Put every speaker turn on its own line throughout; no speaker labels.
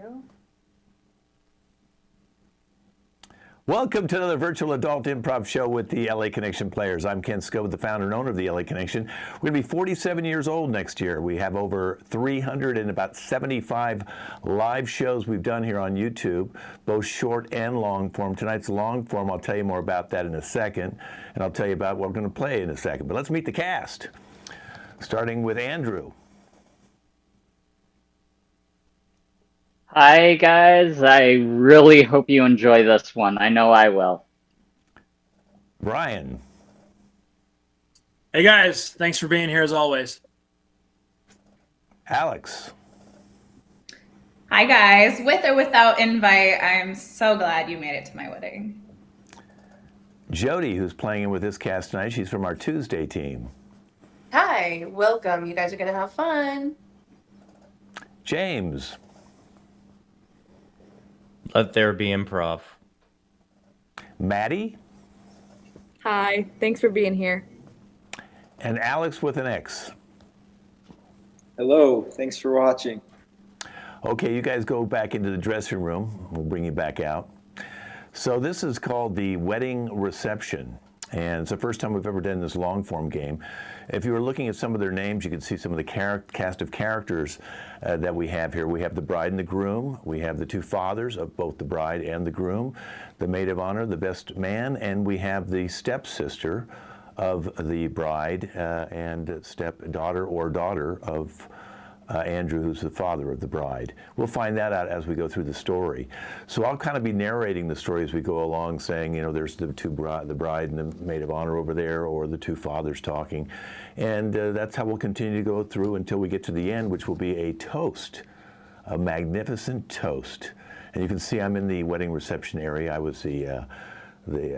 go.
Welcome to another virtual adult improv show with the LA Connection players. I'm Ken Scott, the founder and owner of the LA Connection. We're going to be 47 years old next year. We have over 375 live shows we've done here on YouTube, both short and long form. Tonight's long form. I'll tell you more about that in a second, and I'll tell you about what we're going to play in a second. But let's meet the cast, starting with Andrew.
Hi, guys. I really hope you enjoy this one. I know I will.
Brian.
Hey, guys. Thanks for being here as always.
Alex.
Hi, guys. With or without invite, I'm so glad you made it to my wedding.
Jody, who's playing in with this cast tonight. She's from our Tuesday team.
Hi. Welcome. You guys are going to have fun.
James.
Let there be improv.
Maddie.
Hi, thanks for being here.
And Alex with an X.
Hello, thanks for watching.
Okay, you guys go back into the dressing room. We'll bring you back out. So this is called the wedding reception. And it's the first time we've ever done this long form game. If you were looking at some of their names, you can see some of the cast of characters that we have here. We have the bride and the groom. We have the two fathers of both the bride and the groom, the maid of honor, the best man, and we have the stepsister of the bride and stepdaughter or daughter of Andrew, who's the father of the bride. We'll find that out as we go through the story. So I'll kind of be narrating the story as we go along, saying, you know, there's the bride and the maid of honor over there, or the two fathers talking. And that's how we'll continue to go through until we get to the end, which will be a toast, a magnificent toast. And you can see I'm in the wedding reception area. I was the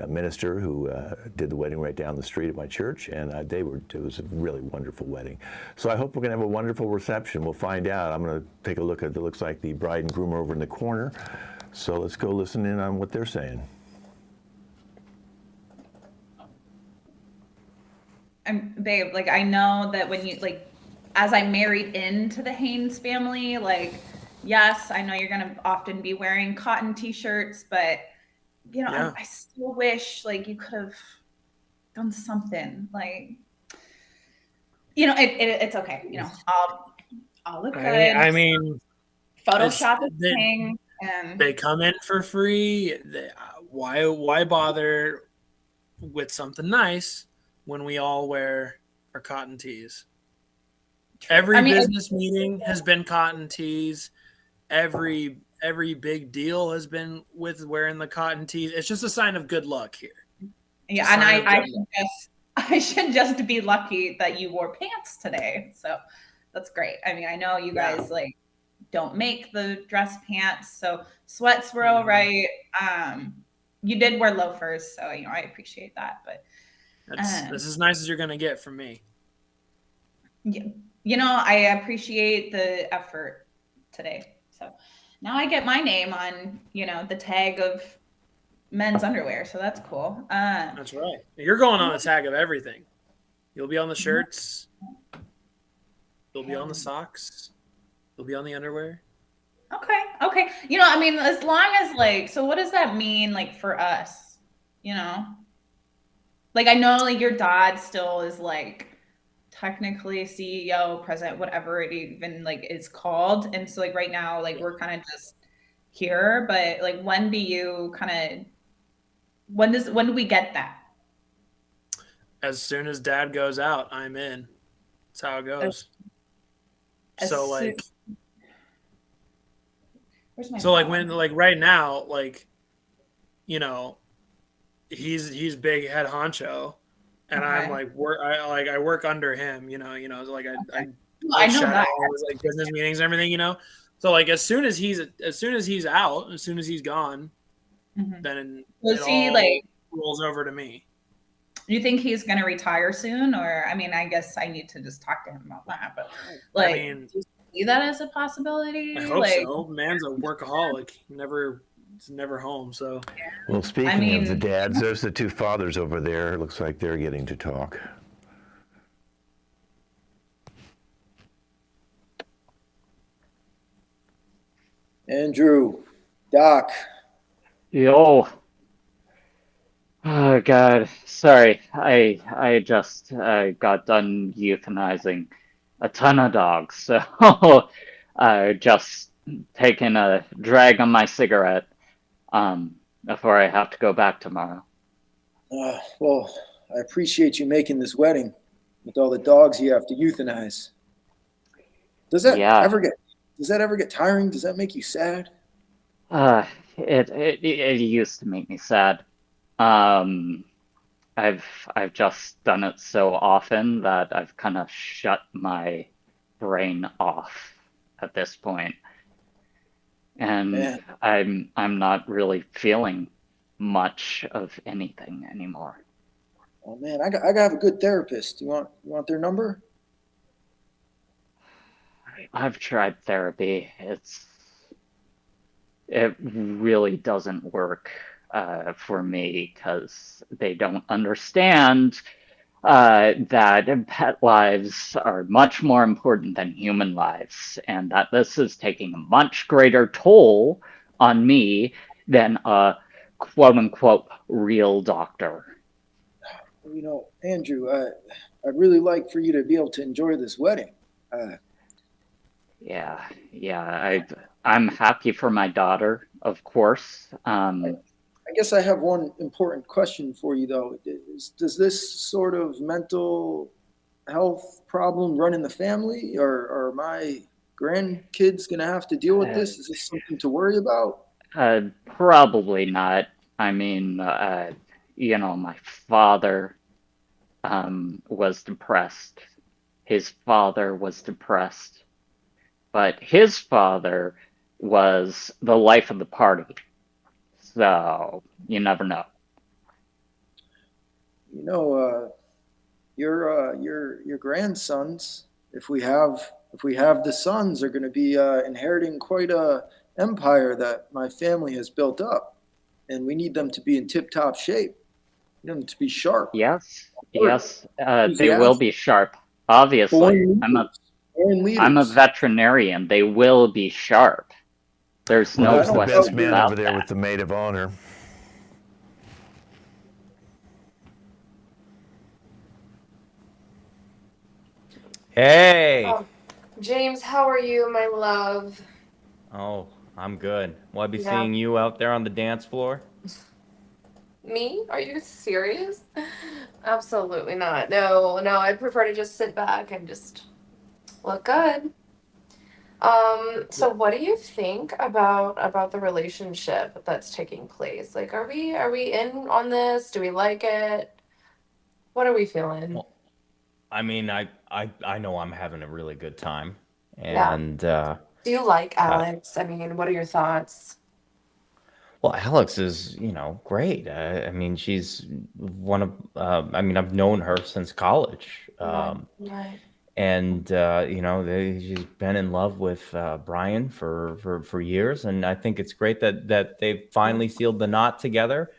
minister who did the wedding right down the street at my church, and it was a really wonderful wedding. So I hope we're going to have a wonderful reception. We'll find out. I'm going to take a look at it. Looks like the bride and groom are over in the corner. So let's go listen in on what they're saying.
Babe, like, I know that when you, like, as I married into the Haynes family, like, yes, I know you're going to often be wearing cotton t-shirts, but you know, yeah. I still wish, like, you could have done something, like, you know, it's okay. You know, I'll look good.
I mean,
Photoshop is thing, and
they come in for free. Why bother with something nice when we all wear our cotton tees? Every business meeting has been cotton tees. Every big deal has been with wearing the cotton tees. It's just a sign of good luck here.
Yeah, and I should just be lucky that you wore pants today. So that's great. I mean, I know you guys like don't make the dress pants, so sweats were all right. You did wear loafers, so you know I appreciate that. But
that's as nice as you're gonna get from me.
Yeah, you know, I appreciate the effort today. So now I get my name on, you know, the tag of men's underwear. So that's cool.
That's right. You're going on the tag of everything. You'll be on the shirts. You'll be on the socks. You'll be on the underwear.
Okay. You know, I mean, as long as, like, so what does that mean, like, for us? You know? Like, I know, like, your dad still is, like, technically CEO, president, whatever it even like is called. And so like right now, like we're kind of just here, but like when do you when do we get that?
As soon as dad goes out, I'm in. That's how it goes. When like right now, like, you know, he's big head honcho. And I'm like I work under him, you know, like I know that like business meetings and everything, you know. So like as soon as he's out, as soon as he's gone, then it all rolls over to me.
Do you think he's gonna retire soon? Or I mean, I guess I need to just talk to him about that. But like, do you see that as a possibility?
I hope so. Man's a workaholic. It's never home. So,
well, speaking of the dads, there's the two fathers over there. It looks like they're getting to talk.
Andrew, Doc.
Yo. Oh God, sorry. I just got done euthanizing a ton of dogs, so just taking a drag on my cigarette before I have to go back tomorrow.
Well, I appreciate you making this wedding with all the dogs you have to euthanize. Does that
Yeah.
ever get does that ever get tiring? Does that make you sad?
It used to make me sad. Um, I've just done it so often that I've kind of shut my brain off at this point, and
Man,
I'm not really feeling much of anything anymore.
oh man, I have a good therapist. You want their number?
I've tried therapy. It really doesn't work for me because they don't understand that pet lives are much more important than human lives, and that this is taking a much greater toll on me than a quote unquote real doctor.
Andrew, I'd really like for you to be able to enjoy this wedding. Uh,
Yeah, I'm happy for my daughter, of course.
I guess I have one important question for you, though. Does this sort of mental health problem run in the family, or are my grandkids going to have to deal with
Uh,
this? Is this something to worry about?
Probably not. I mean, my father was depressed. His father was depressed, but his father was the life of the party. So you never know.
You know, your grandsons, if we have the sons, are going to be inheriting quite a empire that my family has built up, and we need them to be in tip-top shape. We need them to be sharp,
Yes,
alert,
yes, they will
enthusiastic.
be sharp.
Born
Obviously,
leaders. Born
I'm a
leaders.
veterinarian. They will be sharp. There's
Well,
But
no
I
there's the
don't know
best
question
man
your
over
about
there with
that.
the maid of honor.
Hey.
Oh, James, how are you, my love?
Oh, I'm good. Will I be
Yeah.
seeing you out there on the dance floor?
Me? Are you serious? Absolutely not. No, no, I'd prefer to just sit back and just look good. So
Well,
what do you think about the relationship that's taking place? Like, are we in on this? Do we like it? What are we feeling?
well, I mean, I know I'm having a really good time,
Yeah.
and
Do you like
uh,
Alex? I mean, what are your thoughts?
well, Alex is, great. I mean, she's one of, I mean, I've known her since college.
Right, right.
And she's been in love with Brian for years, and I think it's great that they've finally sealed the knot together.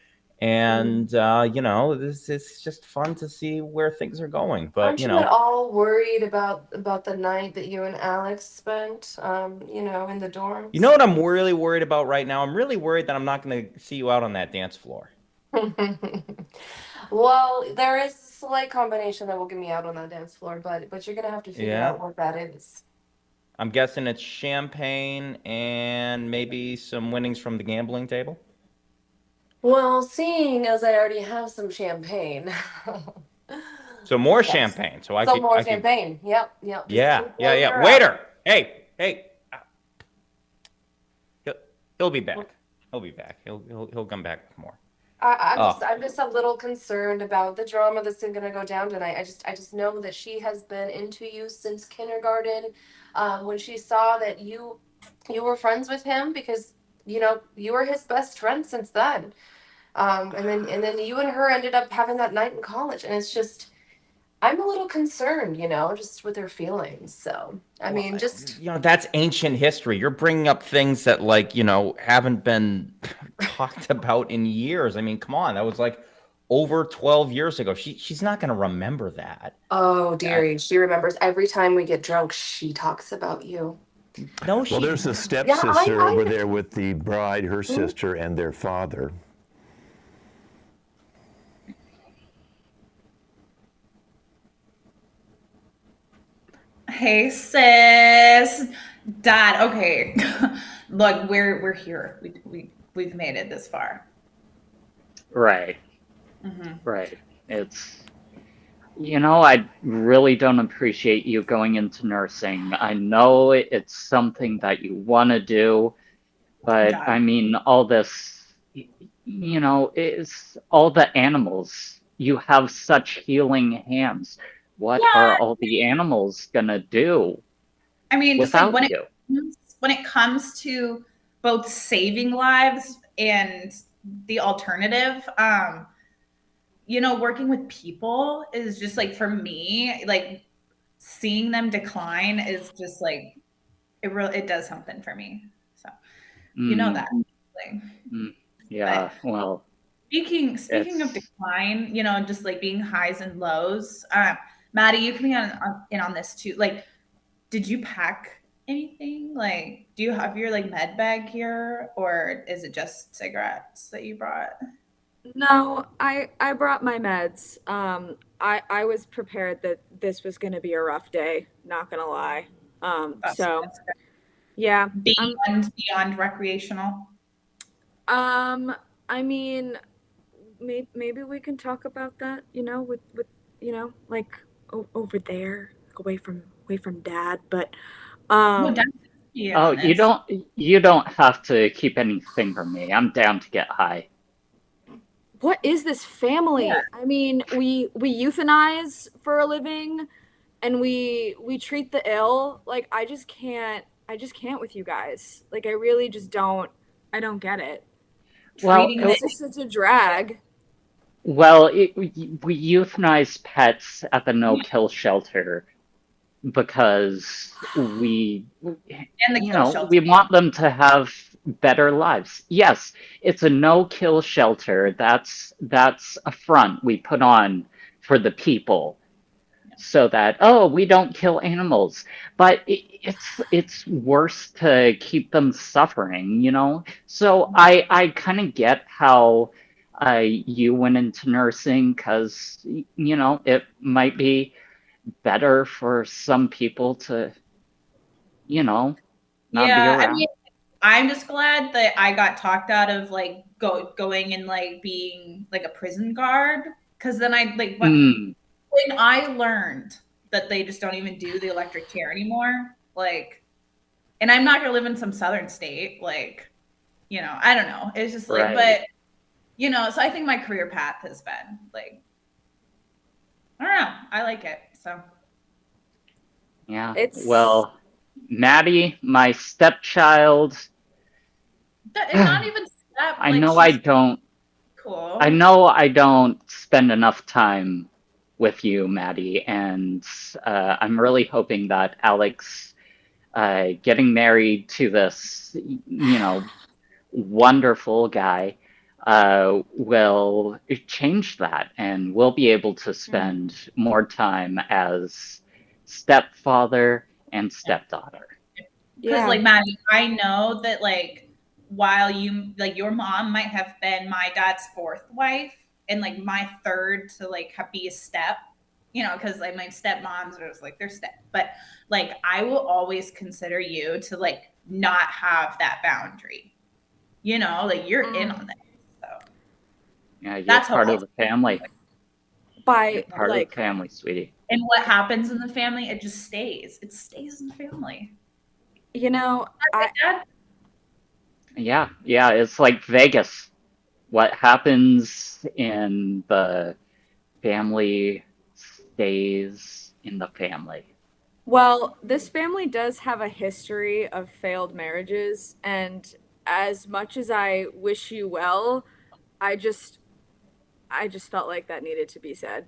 Mm.
And this it's just fun to see where things are going. But
Aren't you at all worried about the night that you and Alex spent, in the
you know
dorms?
what I'm really worried about right now? I'm really worried that I'm not going to see you out on that dance floor.
Well, there is a slight combination that will get me out on that dance floor, but you're gonna have to figure
Yeah,
out what that is.
I'm guessing it's champagne and maybe some winnings from the gambling table.
Well, seeing as I already have some champagne.
So more
Yes.
champagne, so I
So
could
more
I could
champagne. Yep, yep. Just
yeah,
keep
yeah,
filling
yeah.
her up.
Waiter, hey, he'll, he'll be back. He'll be back. He'll come back with more. Oh,
I'm just a little concerned about the drama that's gonna go down tonight. I just know that she has been into you since kindergarten. When she saw that you were friends with him because you were his best friend since then. And then you and her ended up having that night in college, and it's just I'm a little concerned, just with her feelings. So I
well,
mean, just
that's ancient history. You're bringing up things that haven't been talked about in years. I mean, come on, that was like over 12 years ago. She's not going to remember that.
oh
I,
dearie, she remembers every time we get drunk. She talks about you.
No,
Well,
she.
there's the stepsister over there with the bride, her sister, and their father.
Hey sis, Dad. Okay, look, we're here. We've made it this far.
Right,
Hmm.
right. It's, I really don't appreciate you going into nursing. I know it's something that you want to do, but
God.
I mean, all this, is all the animals. You have such healing hands. What are
Yeah,
all the animals gonna do
I mean, just like
without you?
when it comes to both saving lives and the alternative, working with people is just like for me, like seeing them decline is just like it does something for me. So you know
Mm,
that. Like,
mm,
but
yeah, well,
speaking of
it's
decline, just like being highs and lows. Maddie, you can be in on this too. Like, did you pack anything? Like, do you have your like med bag here, or is it just cigarettes that you brought?
No, I brought my meds. I was prepared that this was going to be a rough day, not going to lie. So
That's
yeah,
good.
I'm
Beyond recreational.
um I mean maybe we can talk about that, with like over there, like away from dad, but
No,
um
definitely in
oh,
on this.
you don't have to keep anything from me. I'm down to get high.
what is this
Yeah.
family? I mean, we euthanize for a living, and we treat the ill. Like I just can't with you guys. Like I really just don't get it.
Well,
Treating the
It's just such a drag.
we euthanize pets at the no-kill shelter because
and the kill shelter.
we want them to have better lives. Yes, it's a no-kill shelter. That's a front we put on for the people so that, oh, we don't kill animals, but it's worse to keep them suffering. So I kind of get how you went into nursing because it might be better for some people to not be
Yeah, I
around.
mean, I'm just glad that I got talked out of like going and like being like a prison guard because then I like
Mm,
when I learned that they just don't even do the electric chair anymore, like, and I'm not gonna live in some southern state, like, I don't know. It's just like,
right.
but so I think my career path has been like, I don't know, I like it. So
Yeah.
It's
Well, Maddie, my stepchild,
and not even step,
I
like
know I
she's
don't I
cool.
know I don't spend enough time with you, Maddie, and I'm really hoping that Alex getting married to this, wonderful guy will change that, and we'll be able to spend more time as stepfather and stepdaughter.
Because
yeah.
like Maddie, I know that like while you like your mom might have been my dad's fourth wife and like my third to like be a step, because like my stepmoms are just like they're step, but like I will always consider you to like not have that boundary, like you're in
Mm.
on that. So
Yeah, you're
that's how
part
I
of the family. You're
By
part of the
like
family, sweetie.
and what happens in the family, it just stays. It stays in the family.
you know, I
Dad?
Yeah, yeah, it's like Vegas. What happens in the family stays in the family.
Well, this family does have a history of failed marriages, and as much as I wish you well, I just I just felt like that needed to be said.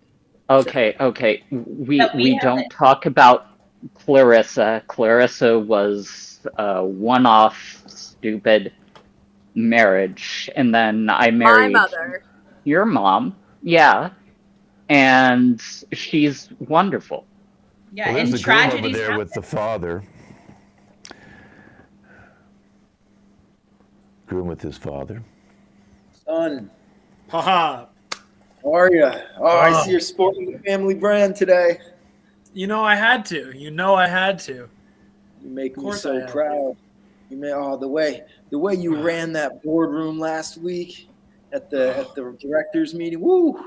So,
Okay, okay. We
But we
we
have
don't talk about Clarissa. Clarissa was a one-off stupid marriage, and then I
my
married
mother.
your mom. Yeah, and she's wonderful.
yeah,
Well, there's
and
the groom over
tragedies
there
happen.
with the father. grew with his father.
Son,
Haha.
how are you? Oh, I see you're sporting the family brand today.
You know I had to. You know I had to.
You make
Of
me
course I
so
had.
proud. You may the way you ran that boardroom last week at the directors meeting. Woo!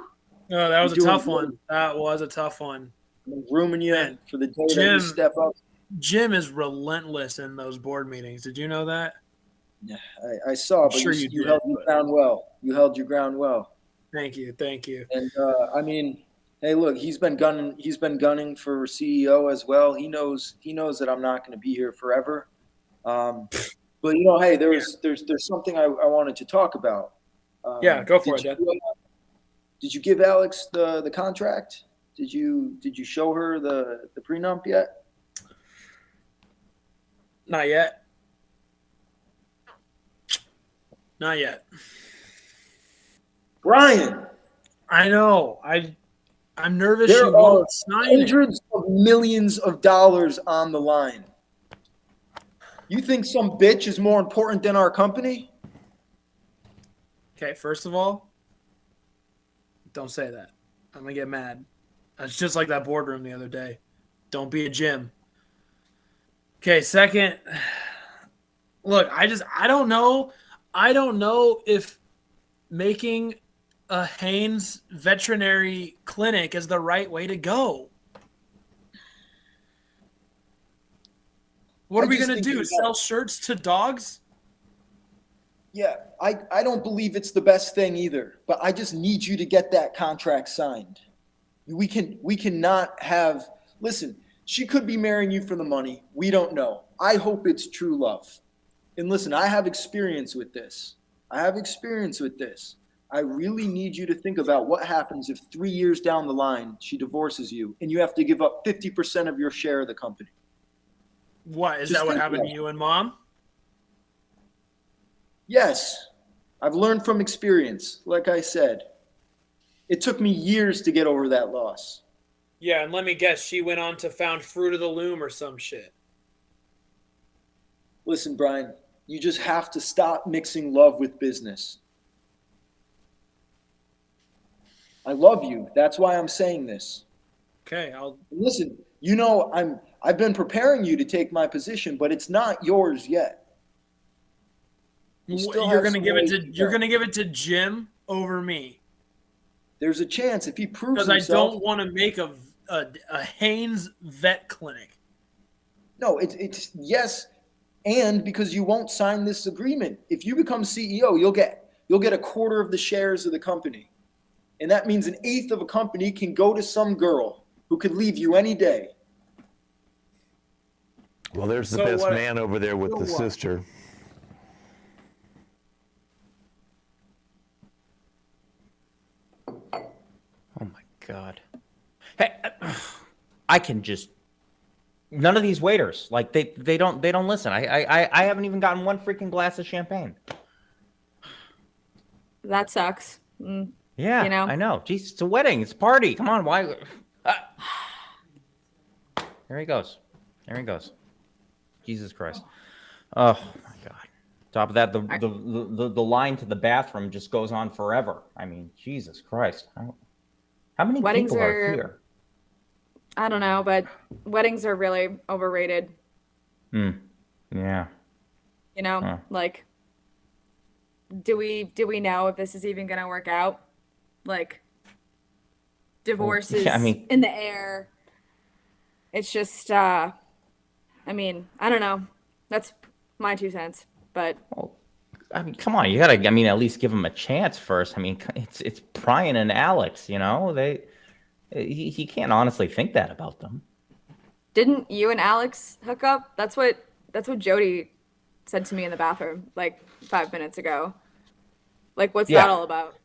Oh, that was a
You're doing
tough one. That was a tough one.
I'm grooming you
Man,
for the day that you step up.
Jim is relentless in those board meetings. Did you know that?
Yeah, I saw, but
sure
you,
you
you
did,
held your ground well. You held your ground well.
Thank you. Thank you.
And I mean, hey, look, he's been gunning. He's been gunning for CEO as well. He knows that I'm not going to be here forever. But hey, there's something I wanted to talk about.
Yeah, go for it, Dad.
Did you give Alex the contract? Did you show her the prenup yet?
Not yet. Not yet.
Brian,
I know. I'm nervous
there
she
are
won't sign it.
hundreds of millions of dollars on the line. You think some bitch is more important than our company?
Okay, first of all, don't say that. I'm gonna get mad. It's just like that boardroom the other day. Don't be a Jim. Okay, second, look, I don't know. I don't know if making a Haynes veterinary clinic is the right way to go. What are we going to do? Sell shirts to dogs?
Yeah, I don't believe it's the best thing either, but I just need you to get that contract signed. We cannot have, listen, she could be marrying you for the money. We don't know. I hope it's true love. And listen, I have experience with this. I really need you to think about what happens if 3 years down the line she divorces you and you have to give up 50% of your share of the company.
What, is that what happened to you and Mom?
Yes. I've learned from experience, like I said. It took me years to get over that loss.
Yeah, and let me guess, she went on to found Fruit of the Loom or some shit.
Listen, Brian, you just have to stop mixing love with business. I love you. That's why I'm saying this.
Okay,
Listen, I've been preparing you to take my position, but it's not yours yet.
You're gonna give it to Jim over me.
There's a chance if he proves
himself. Because I don't want to make a Haynes vet clinic.
No, it's yes, and because you won't sign this agreement. If you become CEO, you'll get a quarter of the shares of the company. And that means an eighth of a company can go to some girl who could leave you any day.
Well, there's the best man over there with the sister.
Oh my God. Hey, I can just none of these waiters, like they don't listen. I haven't even gotten one freaking glass of champagne.
That sucks.
Yeah, I know. Jeez, it's a wedding. It's a party. Come on, why? There he goes. Jesus Christ. Oh my God. Top of that, the line to the bathroom just goes on forever. I mean, Jesus Christ. How many
weddings
people are here?
I don't know, but weddings are really overrated.
Yeah.
Like, do we know if this is even going to work out? Like, divorce is in the air. It's just, I don't know. That's my 2 cents, but.
Well, come on, you gotta, at least give him a chance first. It's Brian and Alex, he can't honestly think that about them.
Didn't you and Alex hook up? That's what Jody said to me in the bathroom like 5 minutes ago. Like, what's that all about?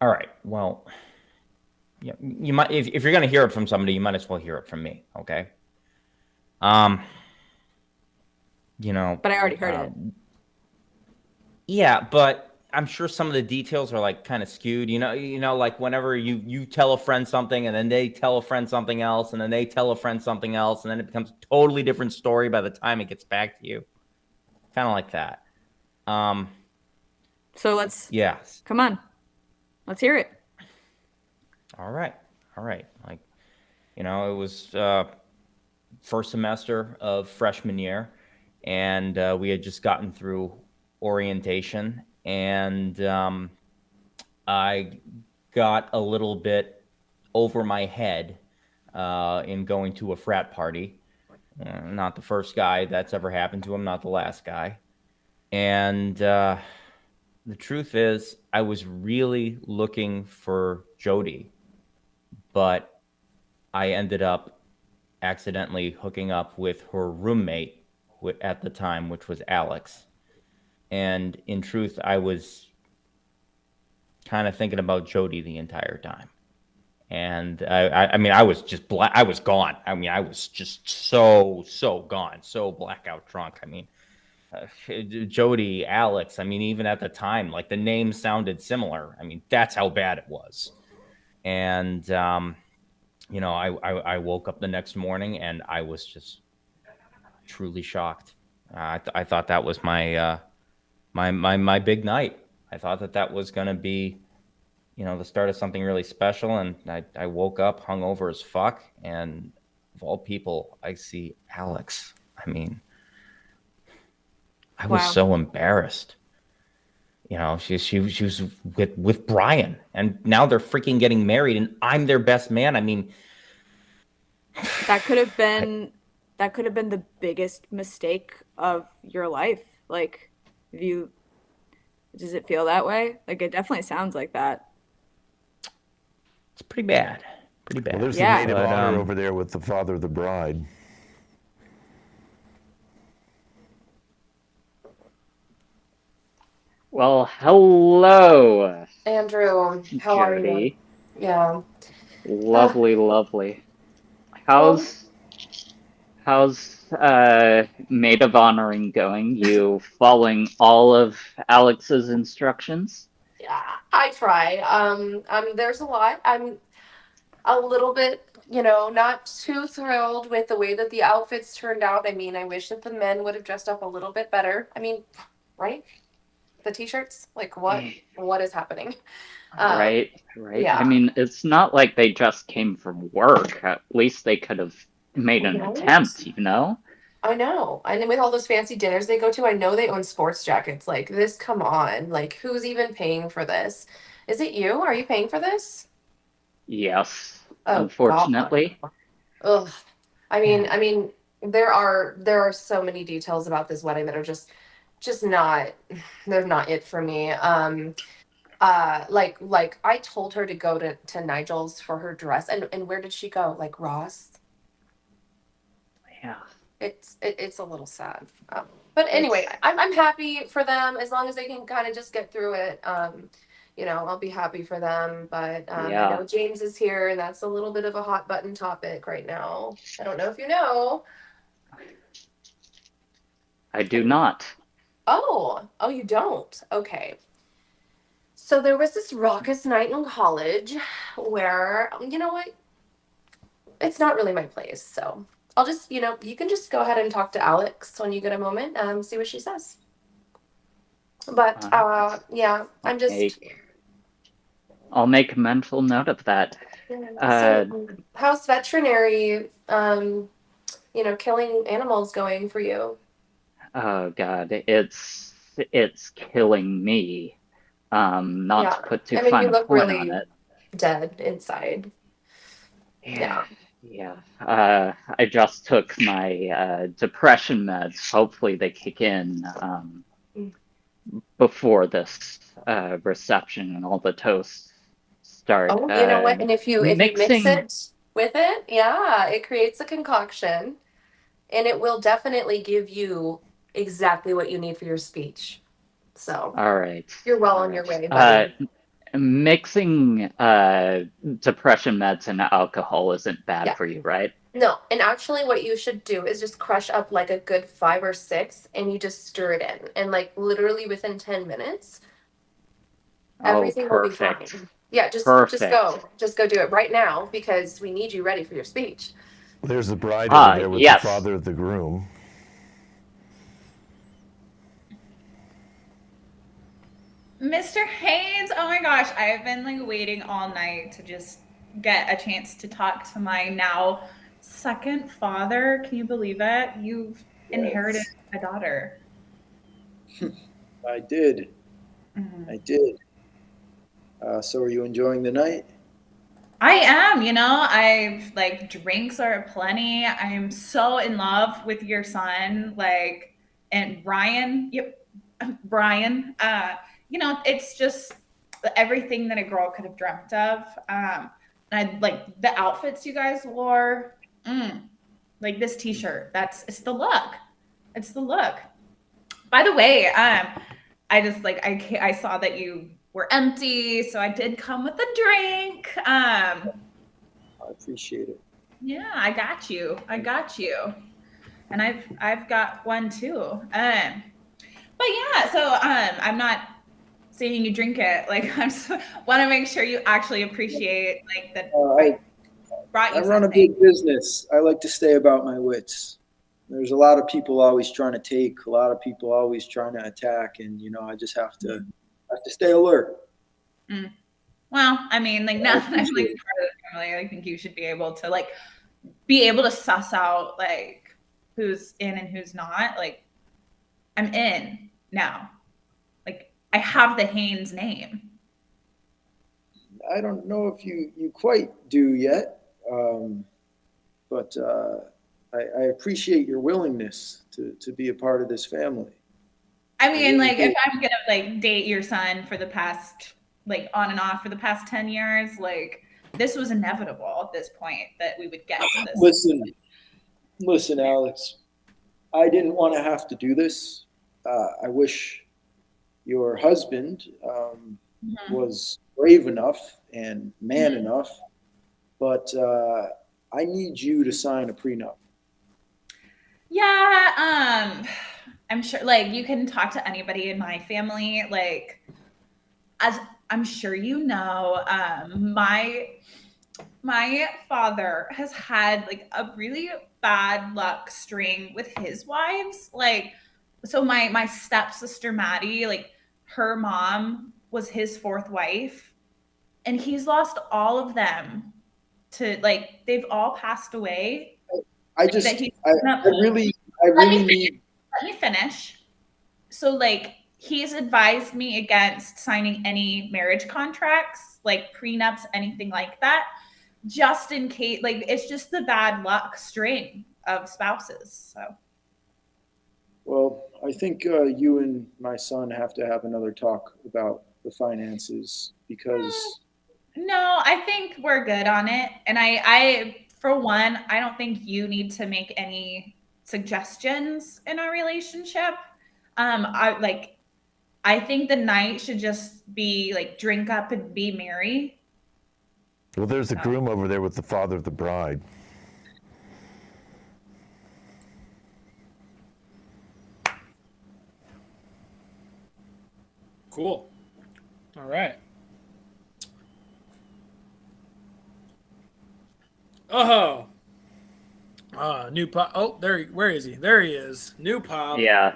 All right. Well, yeah, you might if you're gonna hear it from somebody, you might as well hear it from me. Okay.
But I already heard it.
Yeah, but I'm sure some of the details are like kind of skewed. Like whenever you tell a friend something and then they tell a friend something else and then they tell a friend something else and then it becomes a totally different story by the time it gets back to you. Kind of like that.
So let's
Yeah.
come on. Let's hear it.
All right. Like, it was first semester of freshman year, and we had just gotten through orientation, and I got a little bit over my head in going to a frat party. Not the first guy that's ever happened to him, not the last guy. And the truth is, I was really looking for Jody, but I ended up accidentally hooking up with her roommate at the time, which was Alex. And in truth, I was kind of thinking about Jody the entire time. And I mean, I was just I was gone. I mean, I was just so gone, so blackout drunk. I mean, Jody, Alex. I mean, even at the time, like the names sounded similar. I mean, that's how bad it was. And I woke up the next morning and I was just truly shocked. I thought that was my my big night. I thought that was going to be, the start of something really special. And I woke up hungover as fuck. And of all people, I see Alex. I mean, I was so embarrassed. She was with Brian, and now they're freaking getting married, and I'm their best man. I mean,
that could have been the biggest mistake of your life. Like, does it feel that way? Like, it definitely sounds like that.
It's pretty bad.
Well, there's the maid of honor over there with the father of the bride.
Well, hello,
Andrew. How are you? Yeah.
Lovely. How's maid of honoring going? You following all of Alex's instructions?
Yeah, I try. There's a lot. I'm a little bit, not too thrilled with the way that the outfits turned out. I mean, I wish that the men would have dressed up a little bit better. I mean, right? The t-shirts? Like, what is happening?
Right.
Yeah.
I mean, it's not like they just came from work. At least they could have made an attempt,
I know. And with all those fancy dinners they go to, I know they own sports jackets. Like, this, come on. Like, who's even paying for this? Is it you? Are you paying for this?
Yes.
Oh,
unfortunately.
God. Ugh. I mean, there are so many details about this wedding that are just not, they're not it for me. Like I told her to go to Nigel's for her dress, and where did she go? Like Ross?
Yeah.
It's a little sad. But anyway, I'm happy for them as long as they can kind of just get through it. I'll be happy for them. But I know James is here, and that's a little bit of a hot button topic right now. I don't know if you know.
I do not.
Oh, you don't? Okay. So there was this raucous night in college where, you know what? It's not really my place. So I'll just, you can just go ahead and talk to Alex when you get a moment, see what she says. But yeah, I'm just.
I'll make a mental note of that.
So how's veterinary, killing animals going for you?
Oh God, it's killing me. Not to put too fine
you
a
look
point
really
on it.
Dead inside.
Yeah. I just took my depression meds. Hopefully they kick in before this reception and all the toasts start.
Oh, you know what? And if you mix it with it, it creates a concoction, and it will definitely give you exactly what you need for your speech. So,
all right,
you're well on your way, buddy.
Mixing depression meds and alcohol isn't bad for you, right?
No, and actually what you should do is just crush up like a good 5 or 6, and you just stir it in, and like literally within 10 minutes, everything will be fine. Yeah, just go do it right now, because we need you ready for your speech.
There's the bride over there with the father of the groom.
Mr. Haynes, oh my gosh, I've been like waiting all night to just get a chance to talk to my now second father. Can you believe it? You've inherited
Yes,
a daughter.
I did.
Mhm.
I did. So are you enjoying the night?
I am, I've like drinks are aplenty. I'm so in love with your son, like, and Brian. Yep, Brian. It's just everything that a girl could have dreamt of. And I like the outfits you guys wore. Mm, like this T-shirt. It's the look. It's the look. By the way, I just like I saw that you were empty, so I did come with a drink.
I appreciate it.
Yeah, I got you. I got you. And I've got one too. But yeah, so I'm not seeing you drink it. Like I just want to make sure you actually appreciate like that I
I
brought
I
you
run a
something.
big business. I like to stay about my wits. There's a lot of people always trying to take, a lot of people always trying to attack, and I just have to stay alert.
Mm. Well, I mean, like
I
now that I'm like
appreciate it.
part of the family, I think you should be able to suss out like who's in and who's not. Like I'm in now. Like I have the Haynes name.
I don't know if you quite do yet, but I appreciate your willingness to be a part of this family.
I
I
mean,
really
like if
do.
I'm gonna like date your son for the past like on and off for the past 10 years, like this was inevitable at this point that we would get to this.
Listen, listen, Alex. I didn't want to have to do this. I wish your husband
Mhm.
was brave enough and man
Mhm.
enough, but I need you to sign a prenup.
Yeah, I'm sure like you can talk to anybody in my family. Like as I'm sure you know, my father has had like a really bad luck string with his wives. Like, so my stepsister Maddie, like her mom was his fourth wife, and he's lost all of them to like they've all passed away.
I
Like that
just,
he's
I,
given up.
I really, I
Let me
really
finish.
need.
Let me finish. So like he's advised me against signing any marriage contracts, like prenups, anything like that, just in case. Like it's just the bad luck string of spouses. So
Well, I think you and my son have to have another talk about the finances because
no, I think we're good on it. And I for one, I don't think you need to make any suggestions in our relationship. I think the night should just be like drink up and be merry.
Well, there's the
So
groom over there with the father of the bride.
Cool. All right. Oh, new pop. Oh, there. Where is he? There he is. New pop.
Yeah,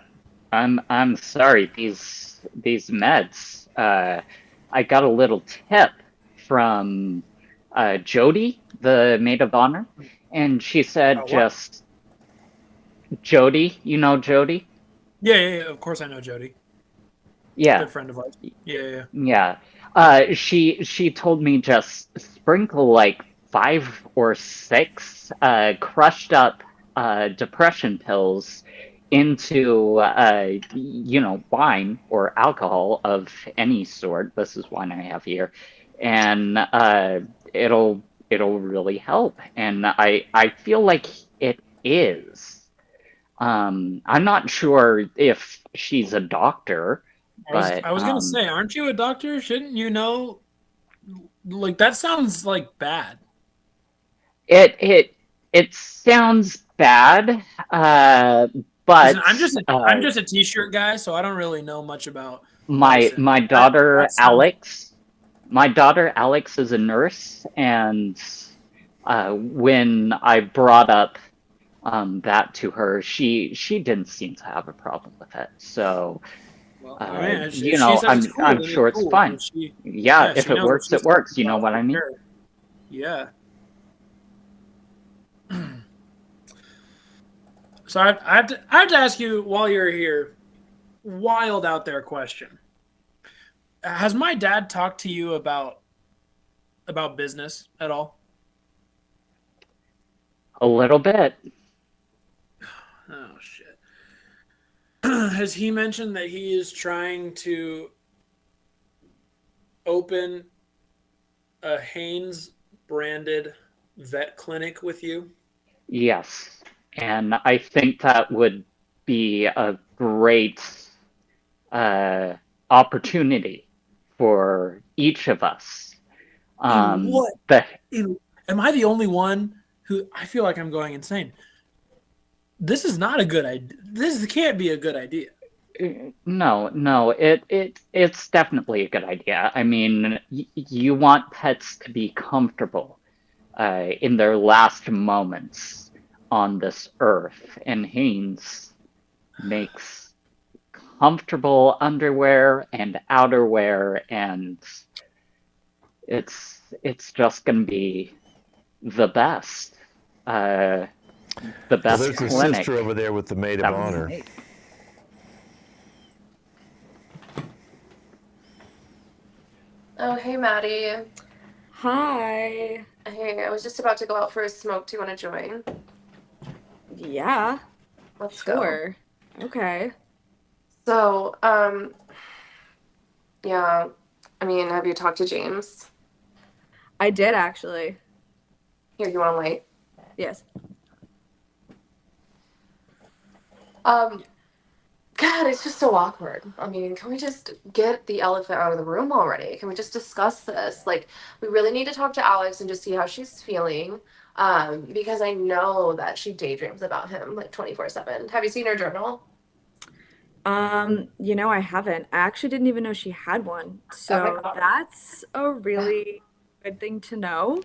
I'm sorry. These meds. I got a little tip from Jody, the maid of honor, and she said
What?
just Jody. You know Jody?
Yeah. Of course, I know Jody.
Yeah,
Good friend of ours. Yeah.
yeah. She told me just sprinkle like 5 or 6 crushed up depression pills into wine or alcohol of any sort. This is wine I have here, and it'll it'll really help. And I feel like it is. I'm not sure if she's a doctor, but
I was gonna say, aren't you a doctor? Shouldn't you know? Like that sounds like bad.
it sounds bad,
Listen,
but
I'm just a t-shirt guy, so I don't really know much about
my
medicine.
my
But that
daughter
sounds
Alex, my daughter Alex is a nurse, and when I brought up that to her, she didn't seem to have a problem with it. So
Well, I mean,
You
she
know,
said it's cool,
I'm
then
sure
it's
it's
cool.
fun. Yeah, if
she
it
knows what
works,
she's
it works. You
talking
know
about,
what I
for
mean?
sure. Yeah. So I have to ask you while you're here, wild out there question. Has my dad talked to you about business at all?
A little bit.
Oh shit. Has he mentioned that he is trying to open a Hanes branded vet clinic with you?
Yes. And I think that would be a great opportunity for each of us.
In what?
But
Am I the only one who I feel like I'm going insane? This is not a good idea. This can't be a good idea.
no, it's definitely a good idea. I mean, you want pets to be comfortable in their last moments on this earth, and Hanes makes comfortable underwear and outerwear, and it's just gonna be the best. The
Well,
best
there's the
clinic.
sister over there with the maid of
That was
honor.
made.
Oh, hey, Maddie.
Hi.
Hey, I was just about to go out for a smoke. Do you want to join?
Yeah,
Let's go.
sure. Okay.
So, yeah. I mean, have you talked to James?
I did actually.
Here, you want a light?
Yes.
God, it's just so awkward. I mean, can we just get the elephant out of the room already? Can we just discuss this? Like, we really need to talk to Alex and just see how she's feeling. Because I know that she daydreams about him like 24/7. Have you seen her journal?
I haven't. I actually didn't even know she had one.
Oh my
So
God.
that's a really good thing to know.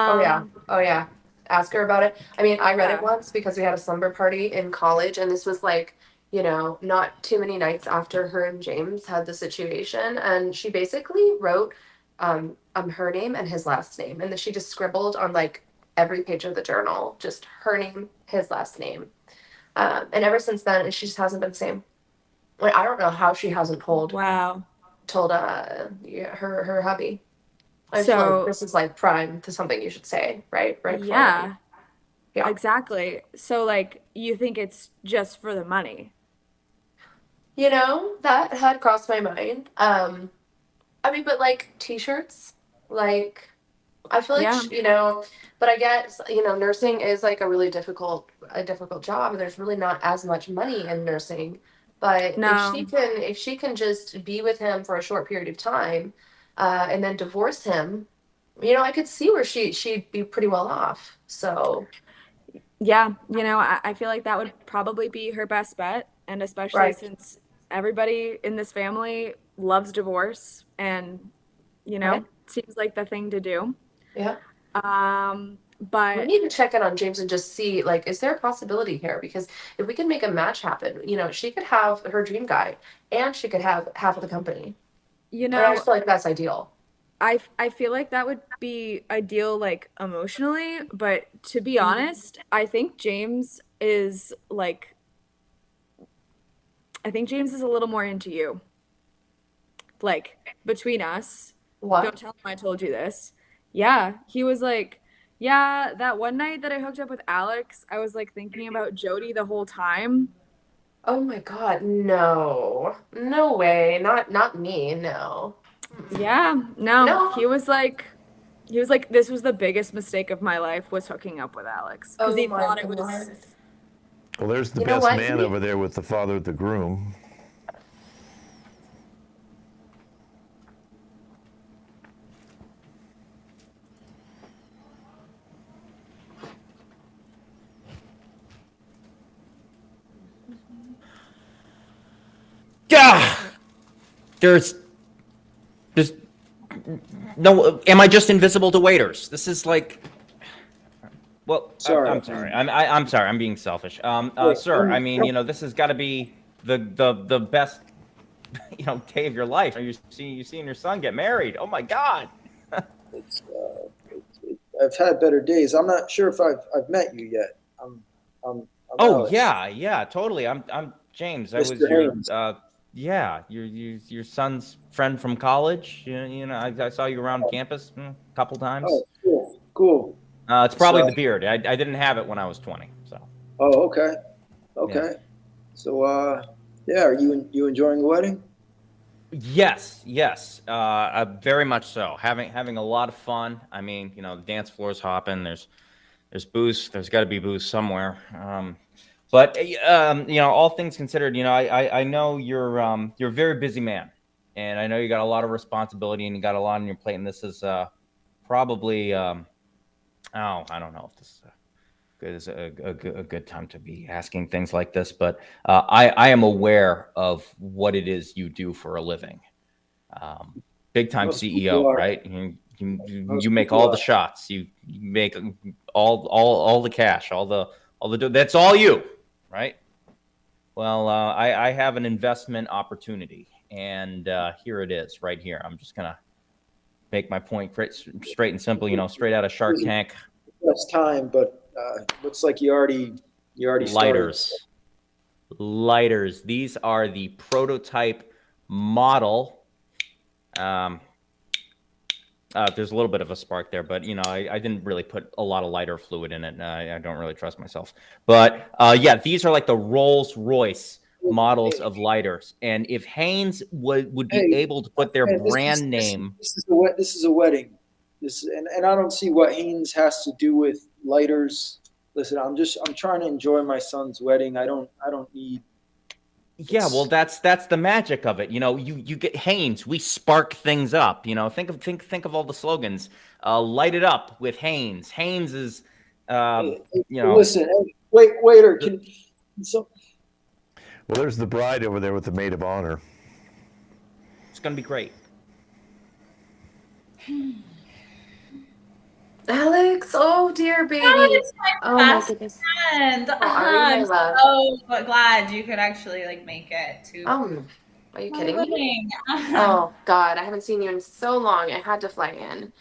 Oh yeah.
Um,
Oh yeah. Ask her about it. I mean, I read it
yeah.
once because we had a slumber party in college, and this was like, not too many nights after her and James had the situation, and she basically wrote her name and his last name, and then she just scribbled on like every page of the journal, just her name, his last name. And ever since then, she just hasn't been the same. Like, I don't know how she hasn't
Wow.
told yeah, her hubby. I feel like
So,
this is like prime to something you should say, right? Right before the meeting.
yeah,
Yeah.
exactly. So, like, you think it's just for the money?
That had crossed my mind. I mean, but like t-shirts, like I feel like
Yeah.
but I guess nursing is like a difficult job, and there's really not as much money in nursing. But
No.
if she can just be with him for a short period of time, and then divorce him, I could see where she'd be pretty well off. So
Yeah, I feel like that would probably be her best bet, and especially
right,
since everybody in this family loves divorce and,
right,
seems like the thing to do.
yeah. We
But
need to check in on James and just see, like, is there a possibility here? Because if we can make a match happen, she could have her dream guy and she could have half of the company.
you
And I
know,
just feel like that's ideal.
I feel like that would be ideal like emotionally, but to be honest, I think James is a little more into you. Like between us, don't
What?
tell him I told you this. Yeah, he was like, yeah, that one night that I hooked up with Alex, I was like thinking about Jody the whole time.
Oh my God, no. No way. Not me, no. Mm-mm.
Yeah, no,
No.
he was like, this was the biggest mistake of my life was hooking up with Alex because
Oh
he
my
thought it was.
God.
Well, there's the
You know
best
what?
man over there with the father of the groom.
Gah! There's no. Am I just invisible to waiters? This is like. Well,
Sorry.
I'm sorry. I'm sorry. I'm being selfish.
Wait,
Sir, I
um,
mean, this has got to be the best day of your life. You're seeing your son get married. Oh my God.
It's, I've had better days. I'm not sure if I've met you yet. I'm
Oh
Alex,
yeah, totally. I'm James. I was
Mr.
your
Haynes.
your son's friend from college. I saw you around campus a couple times.
Oh, cool, cool.
It's probably
So,
the beard. I didn't have it when I was 20. So
oh, okay,
yeah.
okay. So, yeah, are you enjoying the wedding?
Yes, very much so. Having a lot of fun. I mean, the dance floor's hopping. There's booze. There's got to be booze somewhere. But all things considered, I know you're a very busy man, and I know you got a lot of responsibility and you got a lot on your plate. And this is probably I don't know if this is a good time to be asking things like this, but I am aware of what it is you do for a living. Big time
Most people
CEO,
are.
right? You
Most
make
people
all the
are.
shots. You make all the cash, that's all you, right? Well, I have an investment opportunity, and here it is, right here. I'm just gonna make my point straight and simple. Straight out of Shark Tank.
Less time, but looks like you already started.
Lighters. These are the prototype model. There's a little bit of a spark there, but I didn't really put a lot of lighter fluid in it. I don't really trust myself. But yeah, these are like the Rolls Royce models of lighters. And if Haynes would be
Hey,
able to put their
man,
brand name,
this is a wedding. And I don't see what Haynes has to do with lighters. Listen, I'm trying to enjoy my son's wedding. I don't need.
yeah, well, that's the magic of it. You get Haynes. We spark things up. Think of all the slogans. Light it up with Haynes. Haynes is,
Hey,
you know,
listen, hey, waiter, can so
Well, there's the bride over there with the maid of honor.
it's gonna be great.
Alex, oh dear
That
baby.
is my
Oh my
best
goodness.
friend.
How are you, my
I'm
love?
so glad you could actually make it to
Are you
my
kidding me?
wedding.
Oh God, I haven't seen you in so long. I had to fly in.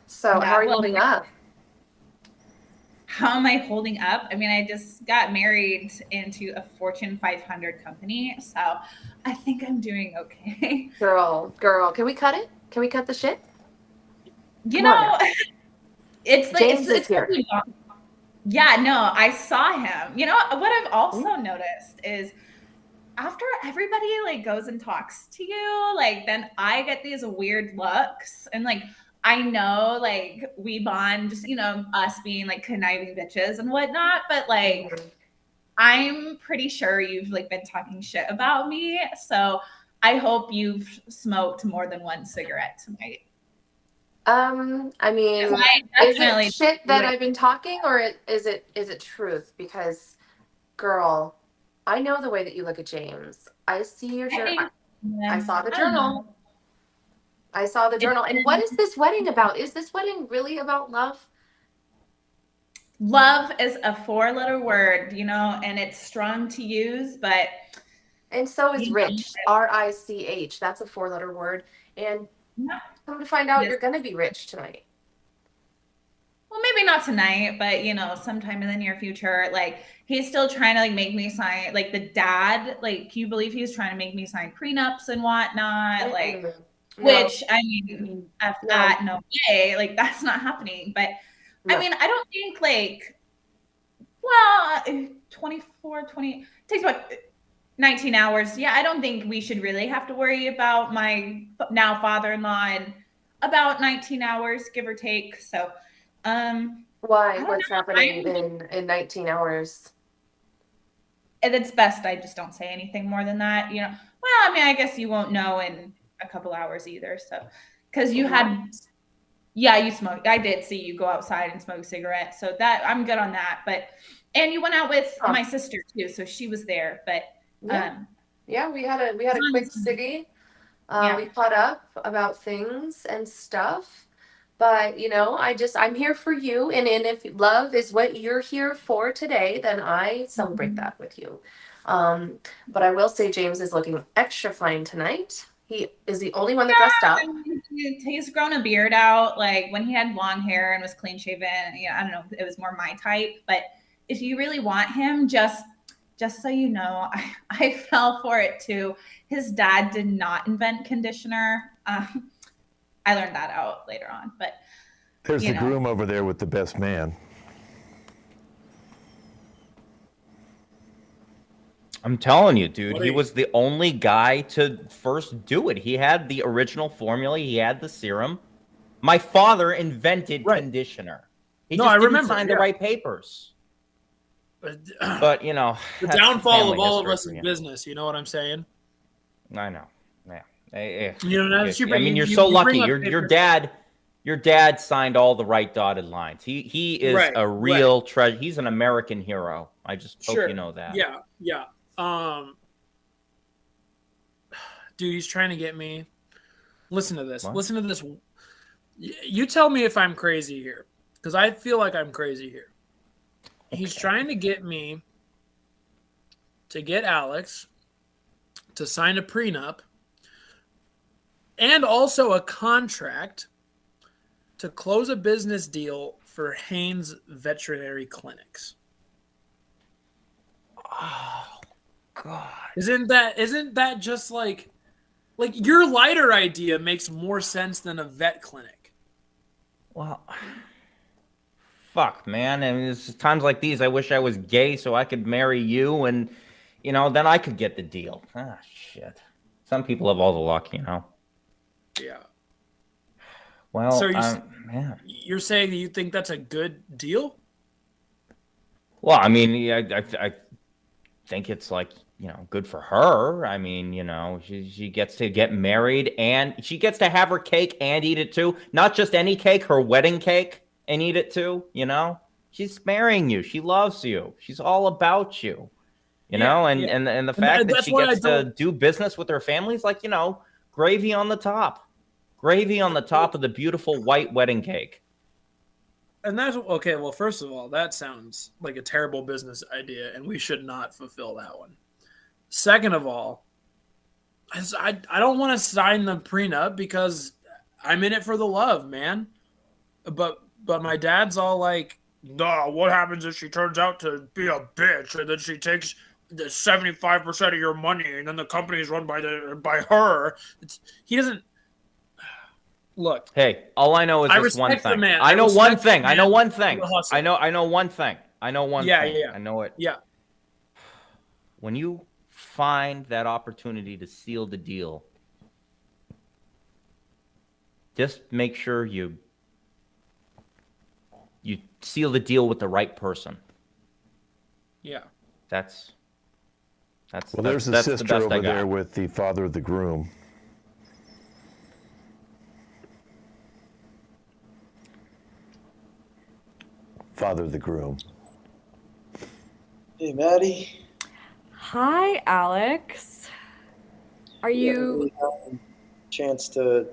So how
Yeah,
are you
well,
holding up?
how am I holding up? I mean, I just got married into a Fortune 500 company, so I think I'm doing okay.
Girl, can we cut it? Can we cut the shit?
You
Come on
know,
now.
it's like
James is
it's
here.
really not. Yeah, no, I saw him. What I've
Hmm?
also noticed is after everybody goes and talks to you, then I get these weird looks and I know we bond just us being conniving bitches and whatnot, but
Mhm.
I'm pretty sure you've been talking shit about me, so I hope you've smoked more than one cigarette tonight.
I
'Cause
mean,
I
is it
definitely
shit
do
that
it.
I've been talking, or is it truth? Because, girl, I know the way that you look at James. I see your
I
journal.
think
I
yeah,
saw the
I don't
journal.
know.
I saw the
It's
journal. And what is this wedding about? Is this wedding really about love?
love is a four-letter word, and it's strong to use, but
And so is
you
rich. RICH. That's a four-letter word. And
know,
come to find out,
this
you're gonna be rich tonight.
well, maybe not tonight, but sometime in the near future. He's still trying to make me sign the dad, can you believe he's trying to make me sign prenups and whatnot?
Mm-mm. No.
Which I mean,
Mm-mm.
F
No.
that, no way. That's not happening. But I
No.
mean, I don't think well, 24, 20 takes what 19 hours. Yeah, I don't think we should really have to worry about my now father-in-law in about 19 hours, give or take. So,
Why?
I don't
What's
know.
happening in 19 hours?
It's best I just don't say anything more than that. Well, I mean, I guess you won't know in a couple hours either. So, because you
What?
had, yeah, you smoked. I did see you go outside and smoke cigarettes. So that I'm good on that. And you went out with
Huh.
my sister too. So she was there. But,
Yeah. Yeah, we had a quick ciggy.
yeah.
We caught up about things and stuff. But I'm here for you, and if love is what you're here for today, then I celebrate that with you. But I will say James is looking extra fine tonight. He is the only one that dressed up.
He's grown a beard out. Like when he had long hair and was clean shaven, I don't know, it was more my type. But if you really want him, just so you know, I fell for it too. His dad did not invent conditioner. I learned that out later on. But
there's the groom over there with the best man.
I'm telling you, dude, he was the only guy to first do it. He had the original formula. He had the serum. My father invented conditioner. He just didn't sign the right papers. But
the downfall of all of us in business. You know what I'm saying?
I know. Yeah.
I
mean, you're so lucky. Your dad signed all the right dotted lines. He is a real treasure. He's an American hero. I just hope you know that.
Yeah. Dude, he's trying to get me. Listen to this. What? Listen to this. You tell me if I'm crazy here, because I feel like I'm crazy here. Okay. He's trying to get me to get Alex to sign a prenup and also a contract to close a business deal for Haynes Veterinary Clinics.
Oh God!
Isn't that just like your lighter idea makes more sense than a vet clinic?
Well, fuck, man. I mean, it's times like these. I wish I was gay so I could marry you, and then I could get the deal. Ah, shit. Some people have all the luck,
Yeah.
Well,
so you're saying that you think that's a good deal?
Well, I mean, I think it's like, good for her. I mean, she gets to get married and she gets to have her cake and eat it too. Not just any cake, her wedding cake, and eat it too. She's marrying you. She loves you. She's all about you. And the fact that she gets to do business with her family is like, gravy on the top. Gravy on the top of the beautiful white wedding cake.
And that's okay. Well, first of all, that sounds like a terrible business idea, and we should not fulfill that one. Second of all, I don't want to sign the prenup because I'm in it for the love, man. But my dad's all like, "No, what happens if she turns out to be a bitch, and then she takes the 75% of your money, and then the company is run by her?" He doesn't. Look.
Hey, all I know is this one thing. I know one thing. I know one thing. I know one thing. I know one thing.
Yeah.
I know it.
Yeah.
When you find that opportunity to seal the deal, just make sure you seal the deal with the right person.
Yeah.
That's
there's a sister over there with the father of the groom. Father of the groom.
Hey, Maddie.
Hi, Alex. Are you
really had a chance to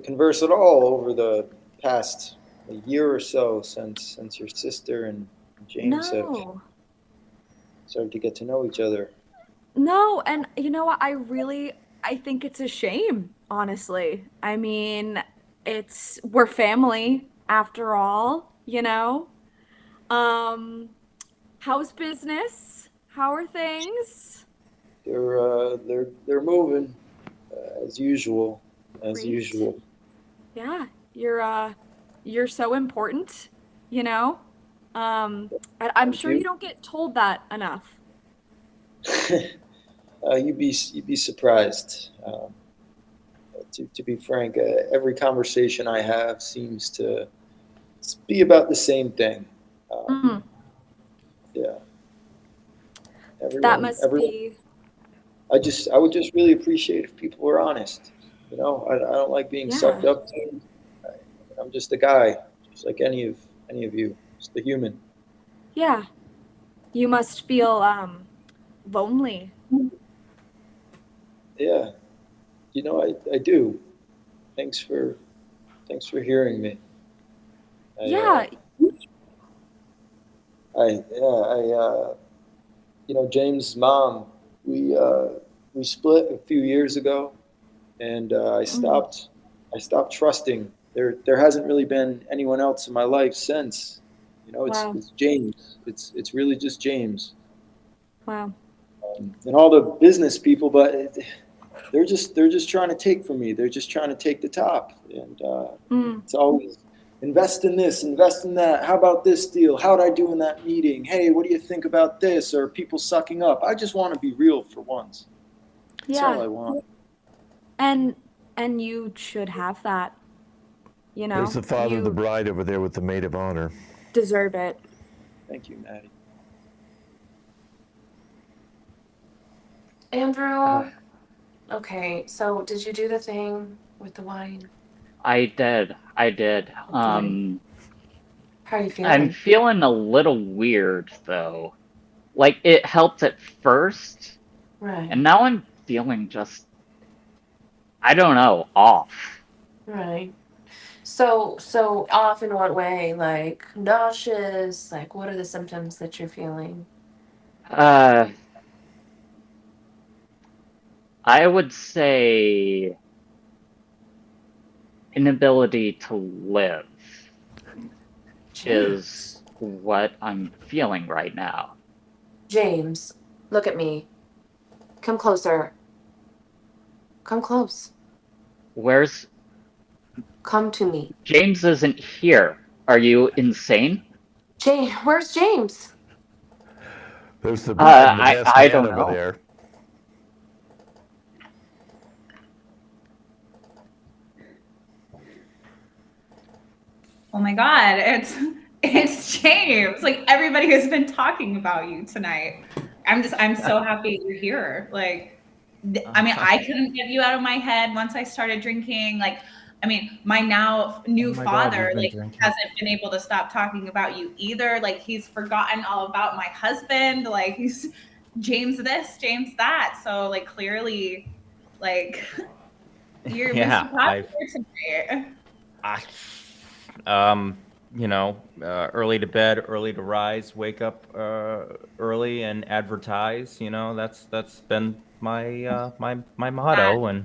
converse at all over the past year or so since your sister and James have started to get to know each other?
No, and you know what? I think it's a shame, honestly. I mean, we're family after all. How's business? How are things?
They're moving as usual.
Great. Yeah, you're so important. I'm sure you don't get told that enough.
You'd be surprised. To be frank, every conversation I have seems to be about the same thing. Yeah.
That must be.
I would just really appreciate if people were honest. I don't like being sucked up to. I'm just a guy, just like any of you, just a human.
Yeah. You must feel lonely.
Yeah. I do. Thanks for hearing me. James' mom, we split a few years ago, and I stopped trusting. There hasn't really been anyone else in my life since.
Wow.
It's James. It's really just James.
Wow.
And all the business people, but they're just trying to take from me. They're just trying to take the top, and it's always invest in this, invest in that. How about this deal? How'd I do in that meeting? Hey, what do you think about this? Or people sucking up? I just want to be real for once. That's all I want.
And you should have that.
There's the father of the bride over there with the maid of honor.
Deserve it.
Thank you, Maddie.
Andrew, okay, so did you do the thing with the wine?
I did.
How are you feeling?
I'm feeling a little weird though. Like it helped at first,
Right.
and now I'm feeling just, I don't know, off.
Right. So off in what way? Like nauseous? Like what are the symptoms that you're feeling?
I would say inability to live is what I'm feeling right now.
James, look at me. Come closer. Come close. Come to me.
James isn't here. Are you insane?
Where's James?
There's the best
I
man
don't
over
know.
there.
Oh my God, it's James. Like everybody has been talking about you tonight. I'm so happy you're here. Like, I mean, I couldn't get you out of my head once I started drinking. Like, I mean, my now new father hasn't been able to stop talking about you either. Like, he's forgotten all about my husband. Like, he's James this, James that. So, like, clearly, like, you're Mr. Popular tonight.
Early to bed, early to rise, wake up early and advertise. That's been my my motto. And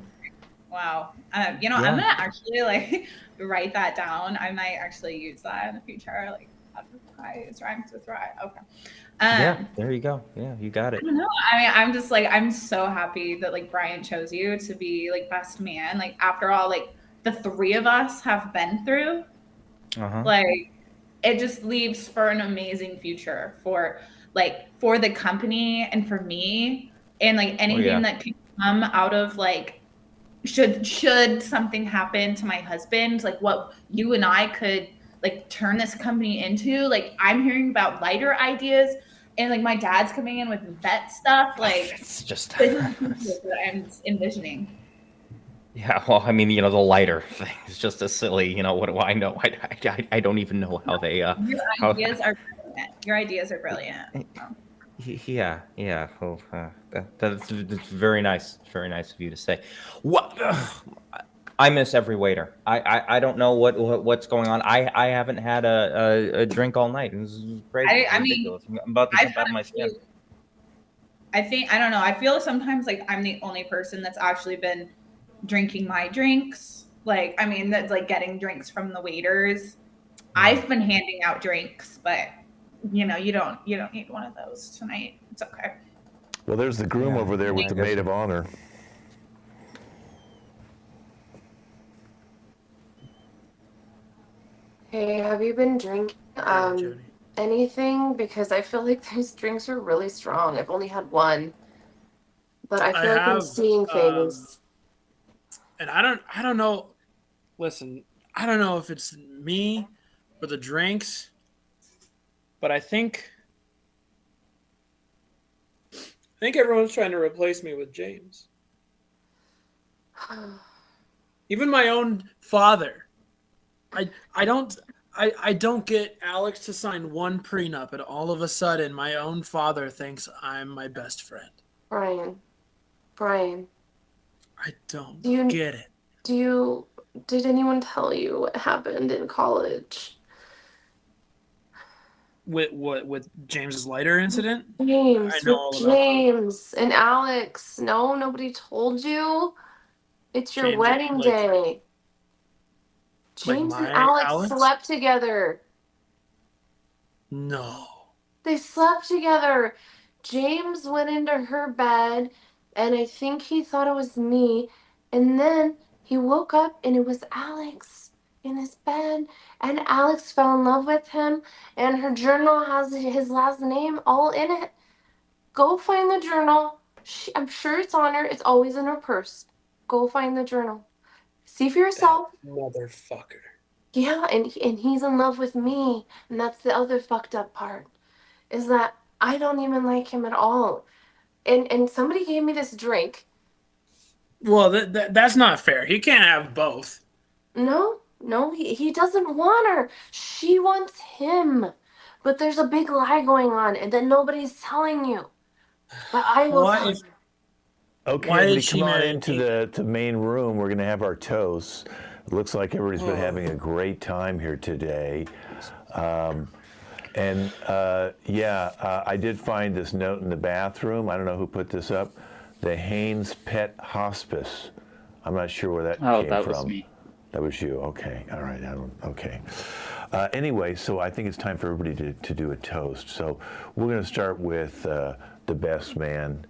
wow, I'm gonna actually like write that down. I might actually use that in the future. Like advertise rhymes with right. Okay.
There you go. Yeah, you got it.
I don't know. I mean, I'm just like I'm so happy that like Brian chose you to be like best man. Like after all, like the three of us have been through. Like it just leaves for an amazing future for the company and for me and like anything that can come out of like should something happen to my husband, like what you and I could like turn this company into. Like I'm hearing about lighter ideas and like my dad's coming in with vet stuff. Like
it's just
that I'm envisioning.
Yeah, well, I mean, the lighter thing is just a silly, what do I know? I don't even know how they.
Your ideas are brilliant. Your ideas are brilliant.
Yeah. Well, that's very nice. Very nice of you to say. What? I miss every waiter. I don't know what's going on. I haven't had a drink all night. This is crazy.
I mean,
I'm about to jump out of my skin.
I don't know. I feel sometimes like I'm the only person that's actually been drinking my drinks. Like, I mean, that's like getting drinks from the waiters. I've been handing out drinks, but you don't need one of those tonight. It's okay.
Well, there's the groom over there with the maid of honor.
Hey, have you been drinking anything? Because I feel like these drinks are really strong. I've only had one, but I feel like I'm seeing things.
And I don't know. Listen, I don't know if it's me or the drinks, but I think everyone's trying to replace me with James. Even my own father. I don't get Alex to sign one prenup, and all of a sudden my own father thinks I'm my best friend.
Brian.
I don't get it.
Did anyone tell you what happened in college?
with James's lighter incident? I
James,
know
with
all about
James and Alex. No, nobody told you. It's your
James,
wedding
like
day. James and
my
Alex
Alex.
slept together.
No.
They slept together. James went into her bed, and I think he thought it was me. And then he woke up, and it was Alex in his bed. And Alex fell in love with him, and her journal has his last name all in it. Go find the journal. I'm sure it's on her. It's always in her purse. Go find the journal. See for yourself.
That motherfucker.
Yeah, and he's in love with me, and that's the other fucked up part. Is that I don't even like him at all. And somebody gave me this drink.
Well, that's not fair. He can't have both.
No, no, he doesn't want her. She wants him. But there's a big lie going on, and that nobody's telling you. But I will tell you.
Okay,
Why did
everybody,
she
come on
marry
into the main room. We're going to have our toasts. It looks like everybody's been having a great time here today. I did find this note in the bathroom. I don't know who put this up. The Haynes Pet Hospice. I'm not sure where that came from.
Oh, that was me.
That was you. Okay. All right. Okay. Anyway, so I think it's time for everybody to do a toast. So we're going to start with the best man,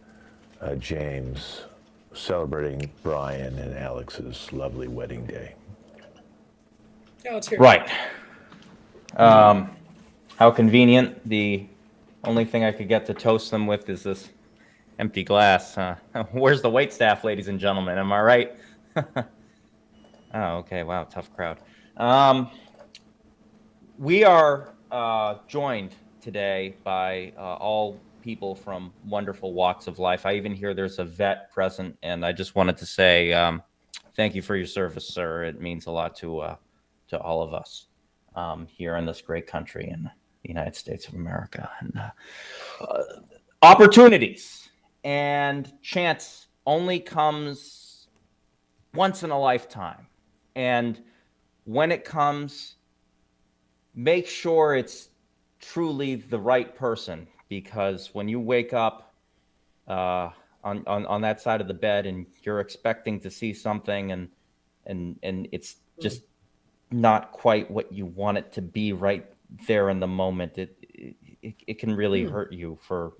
James, celebrating Brian and Alex's lovely wedding day.
Yeah, let's hear it.
Right. How convenient. The only thing I could get to toast them with is this empty glass. Where's the waitstaff, ladies and gentlemen? Am I right? Oh, okay. Wow, tough crowd. We are joined today by all people from wonderful walks of life. I even hear there's a vet present, and I just wanted to say thank you for your service, sir. It means a lot to all of us here in this great country in the United States of America. And opportunities and chance only comes once in a lifetime. And when it comes, make sure it's truly the right person, because when you wake up on that side of the bed and you're expecting to see something and it's just not quite what you want it to be right there in the moment, it can really hurt you for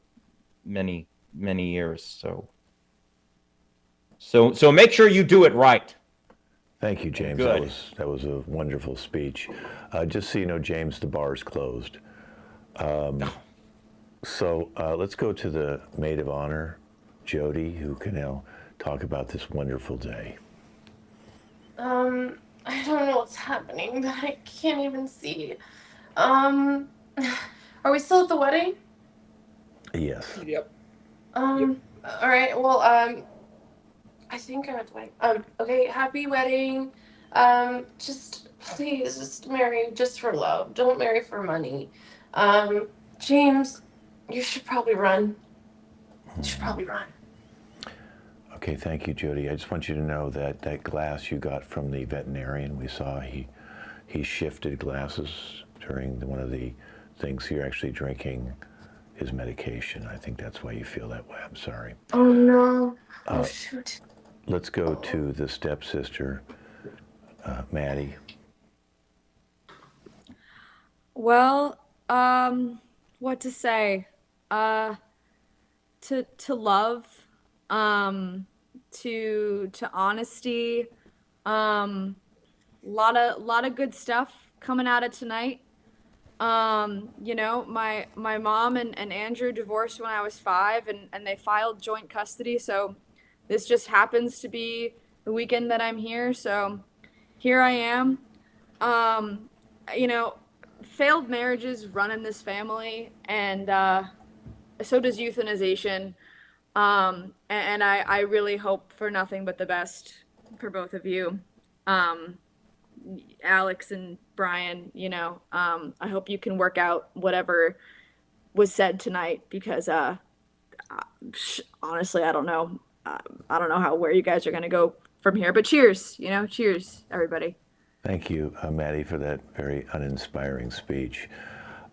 many years. So make sure you do it right.
Thank you, James.
Good.
That was a wonderful speech. Just so you know, James, the bar's closed. So let's go to the maid of honor, Jody, who can now talk about this wonderful day.
I don't know what's happening, but I can't even see. Are we still at the wedding?
Yes.
Yep.
All right. Well, I think I'm at the wedding. Okay. Happy wedding. Just please, just marry just for love. Don't marry for money. James, you should probably run. You should probably run.
Okay, thank you, Jody. I just want you to know that that glass you got from the veterinarian, we saw he shifted glasses during one of the things. You're actually drinking his medication. I think that's why you feel that way. I'm sorry.
Oh no. Oh shoot.
Let's go to the stepsister, Maddie.
Well, what to say? To love, to honesty, lot of good stuff coming out of tonight. You know, my mom and Andrew divorced when I was 5, and they filed joint custody, so this just happens to be the weekend that I'm here, so here I am. You know, failed marriages run in this family, and so does euthanization. And I really hope for nothing but the best for both of you. Alex and Brian, you know, I hope you can work out whatever was said tonight, because honestly, I don't know. I don't know where you guys are going to go from here, but cheers, you know, cheers, everybody.
Thank you, Maddie, for that very uninspiring speech.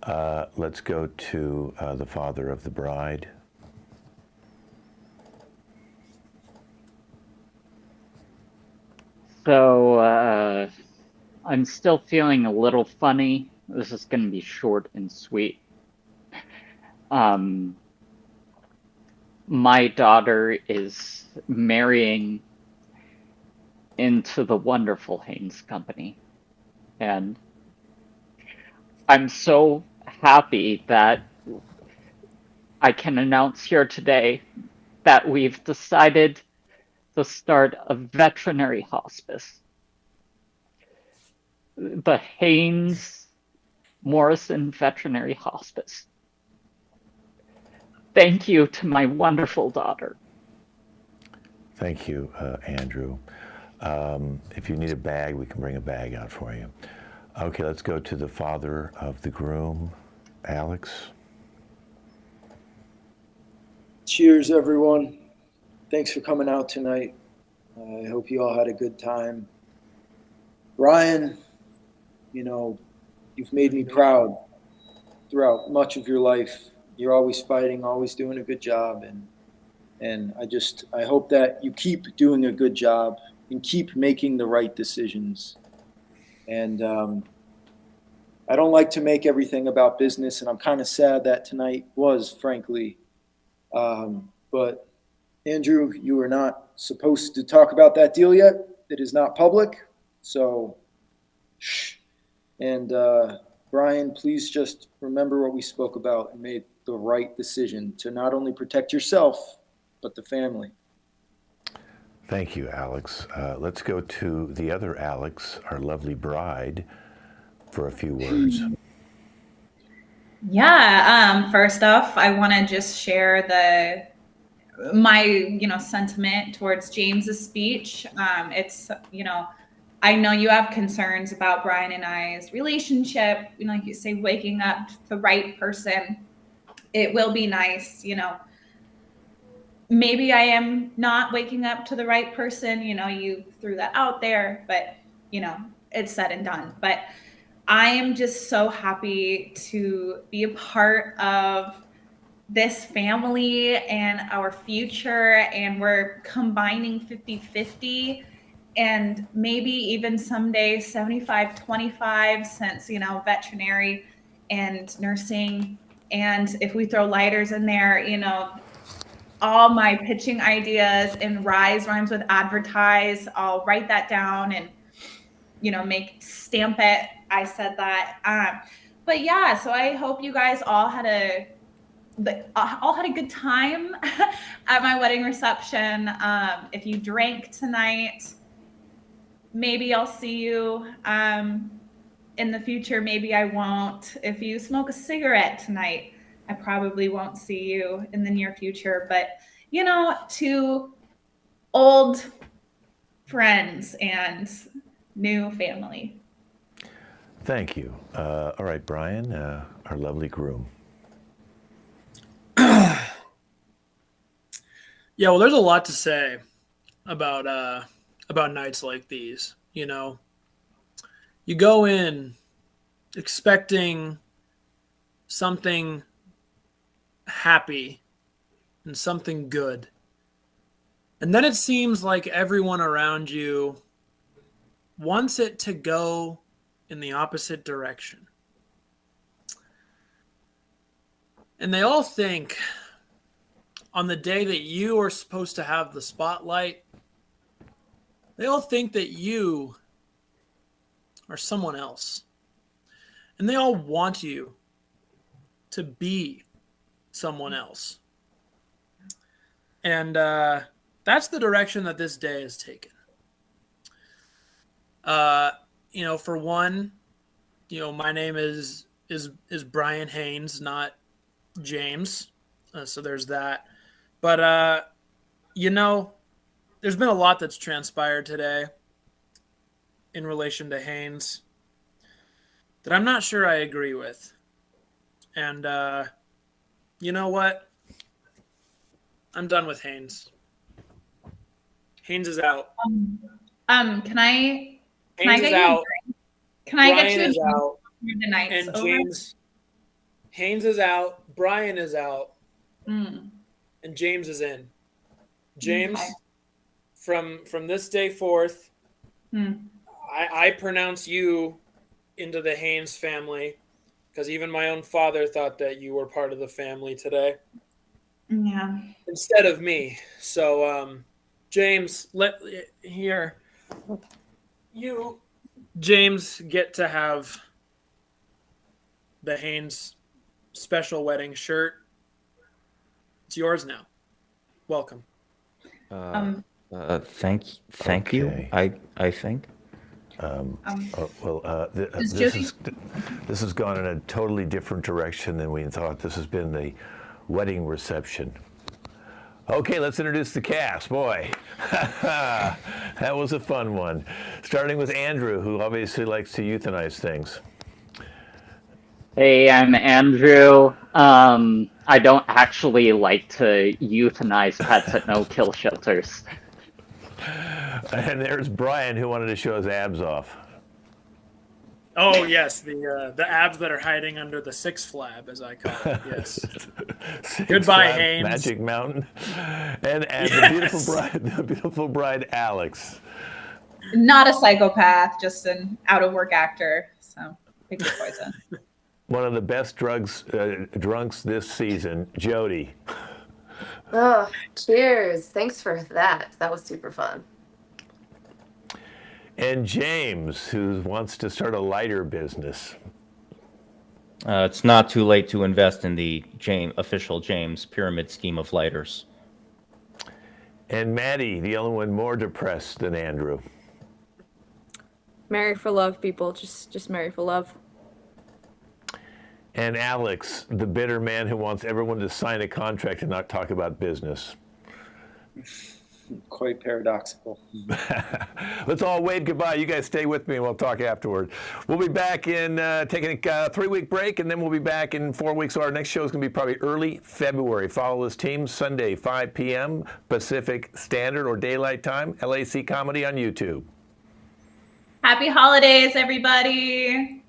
Let's go to the father of the bride.
So I'm still feeling a little funny. This is going to be short and sweet. My daughter is marrying into the wonderful Haynes Company. And I'm so happy that I can announce here today that we've decided to start a veterinary hospice. The Haynes Morrison Veterinary Hospice. Thank you to my wonderful daughter.
Thank you, Andrew. If you need a bag, we can bring a bag out for you. Okay, let's go to the father of the groom, Alex.
Cheers, everyone. Thanks for coming out tonight. I hope you all had a good time. Brian, you know, you've made me proud throughout much of your life. You're always fighting, always doing a good job, and I hope that you keep doing a good job and keep making the right decisions. And I don't like to make everything about business, and I'm kind of sad that tonight was, frankly. But Andrew, you are not supposed to talk about that deal yet. It is not public, so shh. And Brian, please just remember what we spoke about and made the right decision to not only protect yourself, but the family.
Thank you, Alex. Let's go to the other Alex, our lovely bride, for a few words.
Yeah. First off, I want to just share my sentiment towards James's speech. It's I know you have concerns about Brian and I's relationship. Like you say, waking up to the right person. It will be nice. Maybe I am not waking up to the right person. You threw that out there, but it's said and done. But I am just so happy to be a part of this family and our future, and we're combining 50-50 and maybe even someday 75-25, since veterinary and nursing, and if we throw lighters in there, all my pitching ideas and rise rhymes with advertise, I'll write that down and stamp it. I said that. But yeah, so I hope you guys all had a good time at my wedding reception. If you drank tonight, maybe I'll see you in the future. Maybe I won't. If you smoke a cigarette tonight, I probably won't see you in the near future. But, to old friends and new family.
Thank you. All right, Brian, our lovely groom.
Yeah, well, there's a lot to say about nights like these. You go in expecting something happy and something good, and then it seems like everyone around you wants it to go in the opposite direction. And they all think on the day that you are supposed to have the spotlight, they all think that you are someone else. And they all want you to be someone else. And that's the direction that this day has taken. For one, my name is Brian Haynes, not James. So there's that. But, there's been a lot that's transpired today in relation to Haynes that I'm not sure I agree with. And you know what? I'm done with Haynes. Haynes is out.
Can I
Haynes is out.
Can I
Brian
get you
is out.
the nights
And
over?
James Haynes is out, Brian is out,
Mm.
and James is in. James,
Okay.
from this day forth,
Mm.
I pronounce you into the Haynes family because even my own father thought that you were part of the family today
Yeah.
instead of me. So, James, you, James, get to have the Haynes special wedding shirt. It's yours now. Welcome.
Thank you.
Okay.
I think.
Does Jody-
This has gone in a totally different direction than we thought. This has been the wedding reception. Okay, let's introduce the cast. Boy, that was a fun one. Starting with Andrew, who obviously likes to euthanize things.
Hey, I'm Andrew. I don't actually like to euthanize pets at no-kill shelters.
And there's Brian, who wanted to show his abs off.
Oh yes, the abs that are hiding under the six flab, as I call it. Yes. Goodbye,
Flat
Haynes.
Magic Mountain, and
Yes.
the beautiful bride, Alex.
Not a psychopath, just an out of work actor. So pick your poison.
One of the best drunks this season, Jody.
Oh, cheers. Thanks for that. That was super fun.
And James, who wants to start a lighter business.
It's not too late to invest in the official James pyramid scheme of lighters.
And Maddie, the only one more depressed than Andrew.
Marry for love, people. Just marry for love.
And Alex, the bitter man who wants everyone to sign a contract and not talk about business.
Quite paradoxical.
Let's all wave goodbye. You guys stay with me and we'll talk afterward. We'll be back in taking a 3-week break, and then we'll be back in 4 weeks. So our next show is going to be probably early February. Follow this team Sunday, 5 p.m. Pacific Standard or Daylight Time. LAC Comedy on YouTube.
Happy holidays, everybody.